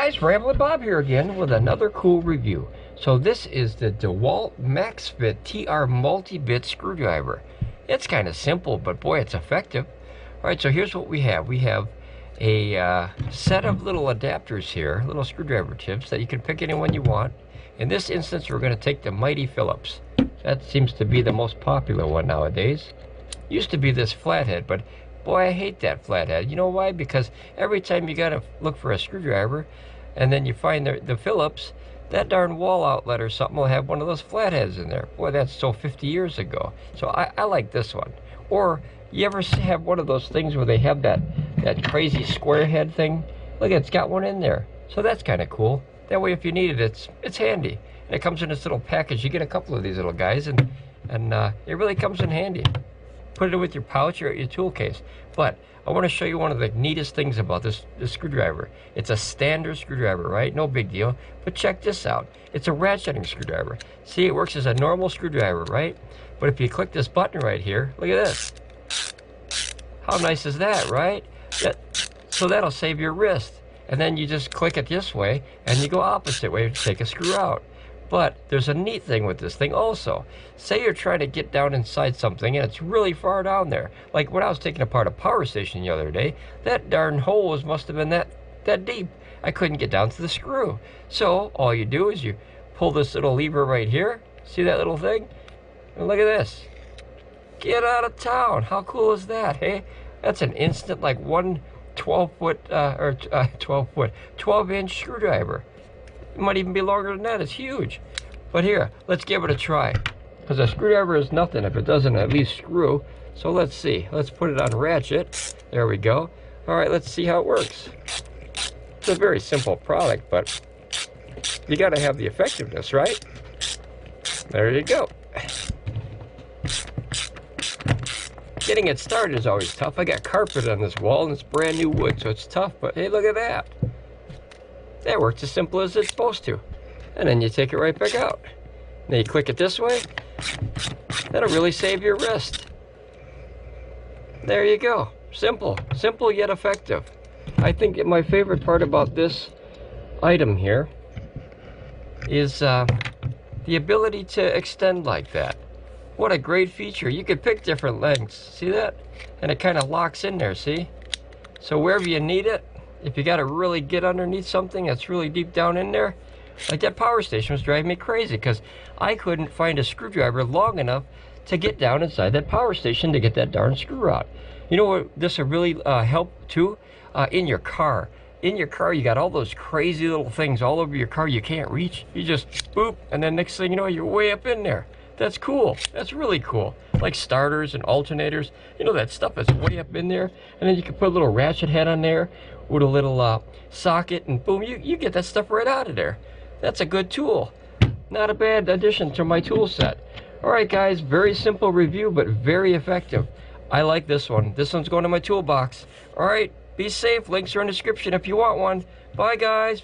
guys, Ramblin Bob here again with another cool review. So this is the DeWALT MaxFit TR multi-bit screwdriver. It's kind of simple, but boy, it's effective. Alright, so here's what we have. We have a set of little adapters here, little screwdriver tips that you can pick any one you want. In this instance, we're going to take the Mighty Phillips. That seems to be the most popular one nowadays. Used to be this flathead, but boy, I hate that flathead. You know why? Because every time you gotta look for a screwdriver and then you find the Phillips, that darn wall outlet or something will have one of those flatheads in there. Boy, that's so 50 years ago. So I like this one. Or you ever have one of those things where they have that crazy square head thing? Look, it's got one in there. So that's kind of cool. That way if you need it, it's handy. And it comes in this little package. You get a couple of these little guys and it really comes in handy. Put it with your pouch or your tool case. But I want to show you one of the neatest things about this screwdriver. It's a standard screwdriver, right? No big deal. But check this out. It's a ratcheting screwdriver. See, it works as a normal screwdriver, right? But if you click this button right here, look at this. How nice is that, right? So that'll save your wrist. And then you just click it this way, and you go opposite way to take a screw out. But there's a neat thing with this thing also. Say you're trying to get down inside something and it's really far down there. Like when I was taking apart a power station the other day, that darn hose must have been that deep. I couldn't get down to the screw. So all you do is you pull this little lever right here. See that little thing? And look at this. Get out of town. How cool is that, hey? That's an instant like 12-inch screwdriver. It might even be longer than that. It's huge. But here, let's give it a try. Because a screwdriver is nothing if it doesn't at least screw. So let's see. Let's put it on ratchet. There we go. All right, let's see how it works. It's a very simple product, but you got to have the effectiveness, right? There you go. Getting it started is always tough. I got carpet on this wall and it's brand new wood, so it's tough. But hey, look at that. That works as simple as it's supposed to. And then you take it right back out. Then you click it this way. That'll really save your wrist. There you go. Simple. Simple yet effective. I think that my favorite part about this item here is the ability to extend like that. What a great feature. You could pick different lengths. See that? And it kind of locks in there, see? So wherever you need it, if you got to really get underneath something that's really deep down in there, like that power station was driving me crazy because I couldn't find a screwdriver long enough to get down inside that power station to get that darn screw out. You know what this would really help too? In your car. In your car, you got all those crazy little things all over your car you can't reach. You just boop, and then next thing you know, you're way up in there. That's cool. That's really cool. Like starters and alternators. You know, that stuff is way up in there. And then you can put a little ratchet head on there with a little socket, and boom, you get that stuff right out of there. That's a good tool. Not a bad addition to my tool set. Alright guys, very simple review, but very effective. I like this one. This one's going to my toolbox. Alright, be safe. Links are in the description if you want one. Bye guys.